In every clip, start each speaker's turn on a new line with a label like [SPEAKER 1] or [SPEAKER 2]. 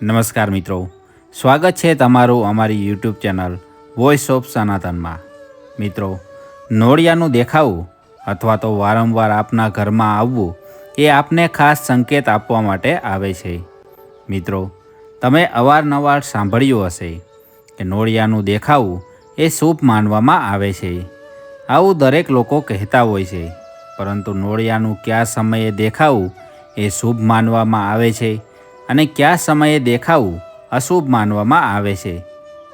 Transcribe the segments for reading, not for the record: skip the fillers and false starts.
[SPEAKER 1] નમસ્કાર મિત્રો, સ્વાગત છે તમારું અમારી યુટ્યુબ ચેનલ વોઇસ ઓફ સનાતનમાં। મિત્રો, નોળિયાનું દેખાવું અથવા તો વારંવાર આપના ઘરમાં આવવું એ આપને ખાસ સંકેત આપવા માટે આવે છે। મિત્રો, તમે અવારનવાર સાંભળ્યું હશે કે નોળિયાનું દેખાવું એ શુભ માનવામાં આવે છે। આવું દરેક લોકો કહેતા હોય છે, પરંતુ નોળિયાનું કયા સમયે દેખાવું એ શુભ માનવામાં આવે છે અને કયા સમયે દેખાવું અશુભ માનવામાં આવે છે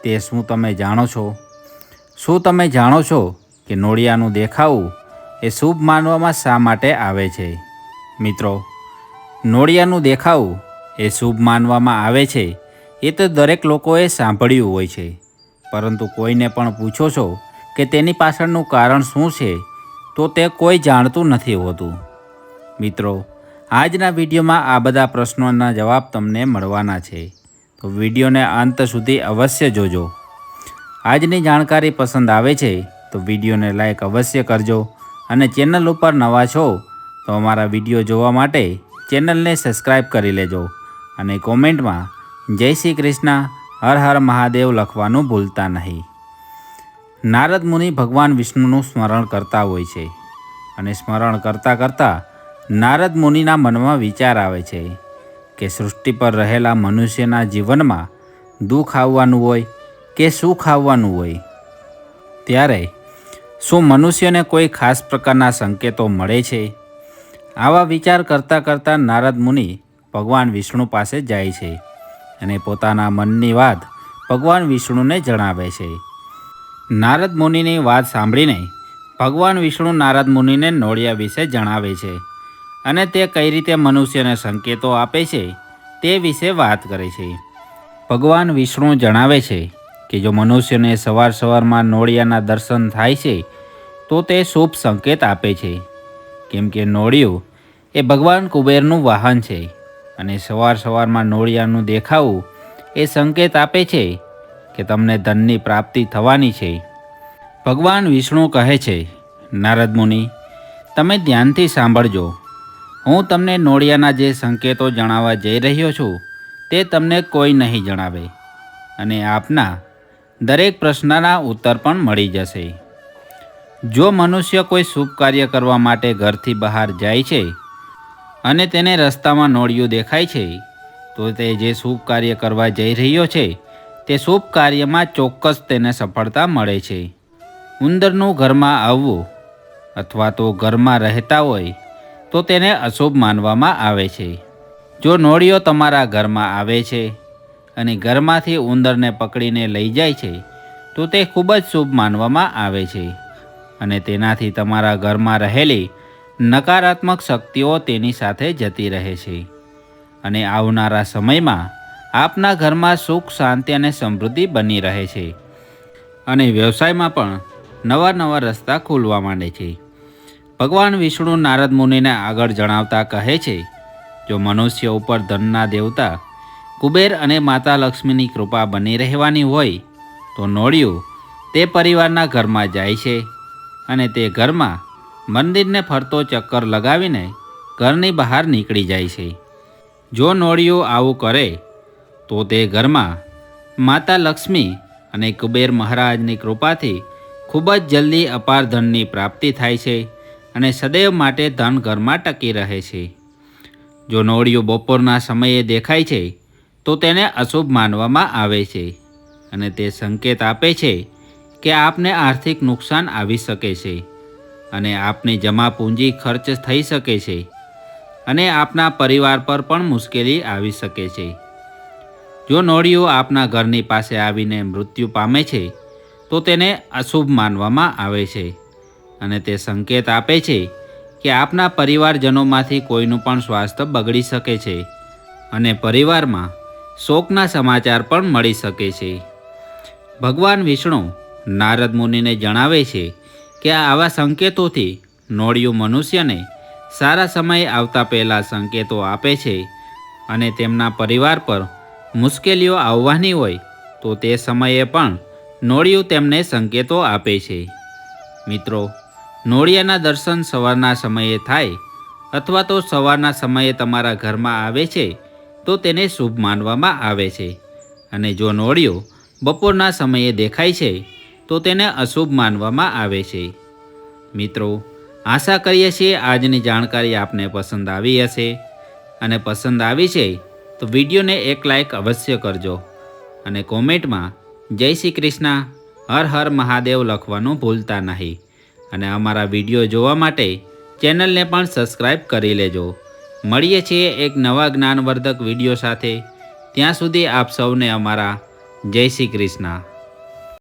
[SPEAKER 1] તે શું તમે જાણો છો? શું તમે જાણો છો કે નોળિયાનું દેખાવું એ શુભ માનવામાં શા માટે આવે છે? મિત્રો, નોળિયાનું દેખાવું એ શુભ માનવામાં આવે છે એ તો દરેક લોકોએ સાંભળ્યું હોય છે, પરંતુ કોઈને પણ પૂછો છો કે તેની પાછળનું કારણ શું છે તો તે કોઈ જાણતું નથી હોતું। મિત્રો, આજના વિડીયોમાં આ બધા પ્રશ્નોના જવાબ તમને મળવાના છે, તો વિડીયોને અંત સુધી અવશ્ય જોજો। આજની જાણકારી પસંદ આવે છે તો વિડીયોને લાઈક અવશ્ય કરજો અને ચેનલ ઉપર નવા છો તો અમારા વિડીયો જોવા માટે ચેનલને સબસ્ક્રાઈબ કરી લેજો અને કોમેન્ટમાં જય શ્રી કૃષ્ણ, હર હર મહાદેવ લખવાનું ભૂલતા નહીં। નારદ મુનિ ભગવાન વિષ્ણુનું સ્મરણ કરતા હોય છે અને સ્મરણ કરતાં કરતાં નારદ મુનિના મનમાં વિચાર આવે છે કે સૃષ્ટિ પર રહેલા મનુષ્યના જીવનમાં દુઃખ આવવાનું હોય કે સુખ આવવાનું હોય, ત્યારે શું મનુષ્યને કોઈ ખાસ પ્રકારના સંકેતો મળે છે? આવા વિચાર કરતાં કરતાં નારદ મુનિ ભગવાન વિષ્ણુ પાસે જાય છે અને પોતાના મનની વાત ભગવાન વિષ્ણુને જણાવે છે। નારદ મુનિની વાત સાંભળીને ભગવાન વિષ્ણુ નારદ મુનિને નોળિયા વિશે જણાવે છે અને તે કઈ રીતે મનુષ્યને સંકેતો આપે છે તે વિશે વાત કરે છે। ભગવાન વિષ્ણુ જણાવે છે કે જો મનુષ્યને સવાર સવારમાં નોળિયાના દર્શન થાય છે તો તે શુભ સંકેત આપે છે, કેમ કે નોળિયું એ ભગવાન કુબેરનું વાહન છે અને સવાર સવારમાં નોળિયાનું દેખાવું એ સંકેત આપે છે કે તમને ધનની પ્રાપ્તિ થવાની છે। ભગવાન વિષ્ણુ કહે છે, નારદ મુનિ, તમે ધ્યાનથી સાંભળજો। હું તમને નોળિયાના જે સંકેતો જણાવવા જઈ રહ્યો છું તે તમને કોઈ નહીં જણાવે અને આપના દરેક પ્રશ્નના ઉત્તર પણ મળી જશે। જો મનુષ્ય કોઈ શુભ કાર્ય કરવા માટે ઘરથી બહાર જાય છે અને તેને રસ્તામાં નોળિયું દેખાય છે તો તે જે શુભ કાર્ય કરવા જઈ રહ્યો છે તે શુભ કાર્યમાં ચોક્કસ તેને સફળતા મળે છે। ઉંદરનું ઘરમાં આવવું અથવા તો ઘરમાં રહેતા હોય તો તેને અશુભ માનવામાં આવે છે। જો નોળિયો તમારા ઘરમાં આવે છે અને ઘરમાંથી ઉંદરને પકડીને લઈ જાય છે તો તે ખૂબ જ શુભ માનવામાં આવે છે અને તેનાથી તમારા ઘરમાં રહેલી નકારાત્મક શક્તિઓ તેની સાથે જતી રહે છે અને આવનારા સમયમાં આપના ઘરમાં સુખ, શાંતિ અને સમૃદ્ધિ બની રહે છે અને વ્યવસાયમાં પણ નવા નવા રસ્તા ખુલવા માંડે છે। ભગવાન વિષ્ણુ નારદ મુનિને આગળ જણાવતા કહે છે, જો મનુષ્ય ઉપર ધનના દેવતા કુબેર અને માતા લક્ષ્મીની કૃપા બની રહેવાની હોય તો નોળિયું તે પરિવારના ઘરમાં જાય છે અને તે ઘરમાં મંદિરને ફરતો ચક્કર લગાવીને ઘરની બહાર નીકળી જાય છે। જો નોળિયું આવું કરે તો તે ઘરમાં માતા લક્ષ્મી અને કુબેર મહારાજની કૃપાથી ખૂબ જ જલ્દી અપાર ધનની પ્રાપ્તિ થાય છે અને સદૈવ માટે ધન ઘરમાં ટકી રહે છે। જો નોળિયું બપોરના સમયે દેખાય છે તો તેને અશુભ માનવામાં આવે છે અને તે સંકેત આપે છે કે આપને આર્થિક નુકસાન આવી શકે છે અને આપની જમા પૂંજી ખર્ચ થઈ શકે છે અને આપના પરિવાર પર પણ મુશ્કેલી આવી શકે છે। જો નોળિયું આપના ઘરની પાસે આવીને મૃત્યુ પામે છે તો તેને અશુભ માનવામાં આવે છે અને તે સંકેત આપે છે કે આપના પરિવારજનોમાંથી કોઈનું પણ સ્વાસ્થ્ય બગડી શકે છે અને પરિવારમાં શોકના સમાચાર પણ મળી શકે છે। ભગવાન વિષ્ણુ નારદ મુનિને જણાવે છે કે આવા સંકેતોથી નોળિયું મનુષ્યને સારા સમય આવતા પહેલાં સંકેતો આપે છે અને તેમના પરિવાર પર મુશ્કેલીઓ આવવાની હોય તો તે સમયે પણ નોળિયું તેમને સંકેતો આપે છે। મિત્રો, નોળિયાના દર્શન સવારના સમયે થાય અથવા તો સવારના સમયે તમારા ઘરમાં આવે છે તો તેને શુભ માનવામાં આવે છે, અને જો નોળિયો બપોરના સમયે દેખાય છે તો તેને અશુભ માનવામાં આવે છે. મિત્રો, આશા કરીએ છીએ આજની જાણકારી આપને પસંદ આવી હશે, અને પસંદ આવી છે તો વિડીયોને એક લાઈક અવશ્ય કરજો, અને કોમેન્ટમાં જય શ્રી કૃષ્ણ, હર હર મહાદેવ લખવાનું ભૂલતા નહીં. અને અમારા વિડીયો જોવા માટે ચેનલને પણ સબસ્ક્રાઈબ કરી લેજો. મળીએ છીએ એક નવા જ્ઞાનવર્ધક વિડીયો સાથે. ત્યાં સુધી આપ સૌને અમારા જય શ્રી કૃષ્ણ.